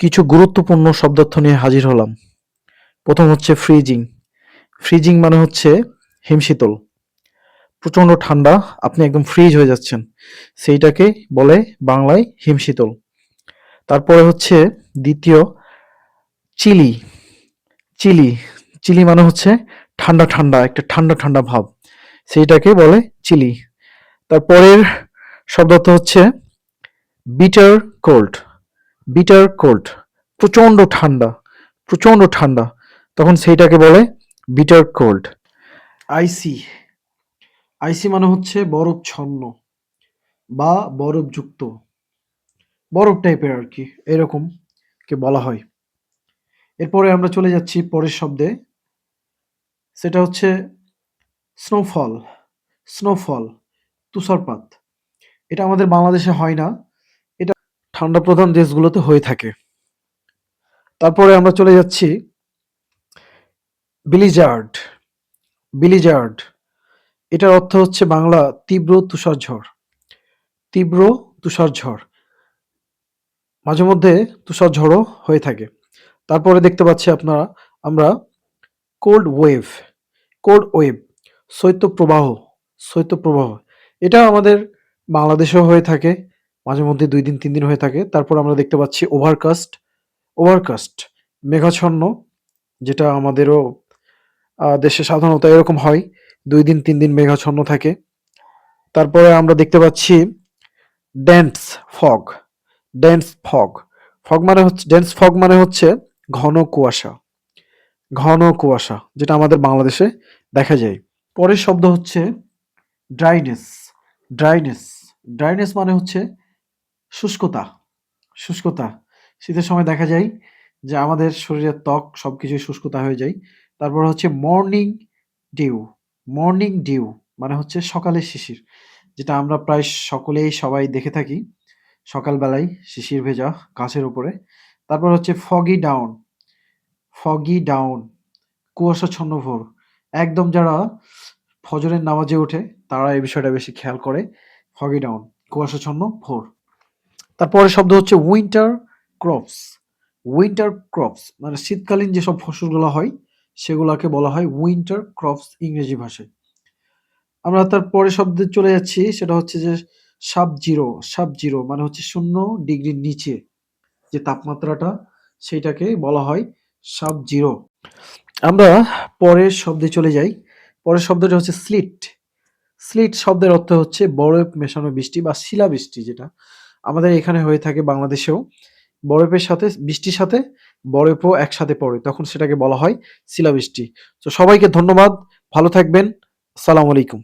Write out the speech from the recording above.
কিছু গুরুত্বপূর্ণ শব্দার্থ নিয়ে হাজির হলাম। প্রথম হচ্ছে ফ্রিজিং। ফ্রিজিং মানে হচ্ছে হিমশীতল। প্রচণ্ড ঠান্ডা, আপনি একদম ফ্রিজ হয়ে যাচ্ছেন, সেইটাকে বলে বাংলায় হিমশীতল। তারপরে হচ্ছে দ্বিতীয় চিলি। চিলি চিলি মানে হচ্ছে ঠান্ডা ঠান্ডা, একটা ঠান্ডা ঠান্ডা ভাব, সেইটাকে বলে চিলি। তারপরের শব্দার্থ হচ্ছে বিটার কোল্ড। বিটার কোল্ড, প্রচণ্ড ঠান্ডা, প্রচণ্ড ঠান্ডা, তখন সেইটাকে বলে বিটার কোল্ড। আইসি। আইসি মানে হচ্ছে বরফছন্ন বা বরফযুক্ত, বরফ টাইপের আর কি, এরকম কে বলা হয়। এরপরে আমরা চলে যাচ্ছি পরের শব্দে, সেটা হচ্ছে স্নোফল। স্নোফল, তুষারপাত। এটা আমাদের বাংলাদেশে হয় না, এটা ঠান্ডা প্রধান দেশগুলোতে হয়ে থাকে। তারপরে আমরা চলে যাচ্ছি বিলিজার্ড। বিলিজার্ড, এটার অর্থ হচ্ছে বাংলা তীব্র তুষারঝড়। তীব্র তুষারঝড়, মাঝে মধ্যে তুষারঝড়ও হয়ে থাকে। তারপরে দেখতে পাচ্ছি আপনারা, আমরা কোল্ড ওয়েভ। কোল্ড ওয়েভ, শৈত্যপ্রবাহ। শৈত্যপ্রবাহ, এটা আমাদের বাংলাদেশেও হয়ে থাকে, মাঝে মধ্যে ২ দিন ৩ দিন হয়ে থাকে। তারপর আমরা দেখতে পাচ্ছি ওভারকাস্ট। ওভারকাস্ট, মেঘাচ্ছন্ন, যেটা আমাদেরও দেশে সাধারণত এরকম হয়, ২ দিন ৩ দিন মেঘাচ্ছন্ন থাকে। তারপরে আমরা দেখতে পাচ্ছি dense fog. Dense fog, fog মানে হচ্ছে, ডেন্স ফগ মানে হচ্ছে ঘন কুয়াশা। ঘন কুয়াশা, যেটা আমাদের বাংলাদেশে দেখা যায়। পরের শব্দ হচ্ছে ড্রাইনেস। ড্রাইনেস, ড্রাইনেস মানে হচ্ছে শুষ্কতা। শুষ্কতা, শীতের সময় দেখা যায় যে আমাদের শরীরের ত্বক সবকিছুই শুষ্কতা হয়ে যায়। তারপর হচ্ছে মর্নিং ডিউ। মর্নিং ডিউ মানে হচ্ছে সকালের শিশির, যেটা আমরা প্রায় সকলেই সবাই দেখে থাকি সকালবেলায় শিশির ভেজা গাছের উপরে। তারপর হচ্ছে ফগি ডাউন। ফগি ডাউন, কুয়াশাচ্ছন্ন ভোর। একদম যারা ফজরের নামাজে ওঠে তারা এই বিষয়টা বেশি খেয়াল করে। ফগি ডাউন, কুয়াশাচ্ছন্ন ভোর। তারপরের শব্দ হচ্ছে উইন্টার ক্রপস। উইন্টার ক্রপস মানে শীতকালীন যেসব ফসলগুলো হয় সেগুলোকে বলা হয় উইন্টার ক্রপস ইংরেজি ভাষায়। আমরা তার পরের শব্দে চলে যাচ্ছি, সেটা হচ্ছে যে সাব জিরো। সাব জিরো মানে হচ্ছে 0 ডিগ্রির নিচে যে তাপমাত্রাটা, সেইটাকে বলা হয় সাব জিরো। আমরা পরের শব্দে চলে যাই। পরের শব্দটা হচ্ছে স্লিট। স্লিট শব্দের অর্থ হচ্ছে বরফ মেশানো বৃষ্টি বা শিলাবৃষ্টি, যেটা আমাদের এখানে হয়ে থাকে বাংলাদেশেও। বরফের সাথে, বৃষ্টির সাথে বরফও একসাথে পড়ে, তখন সেটাকে বলা হয় শিলাবৃষ্টি। তো সবাইকে ধন্যবাদ, ভালো থাকবেন। আসসালামু আলাইকুম।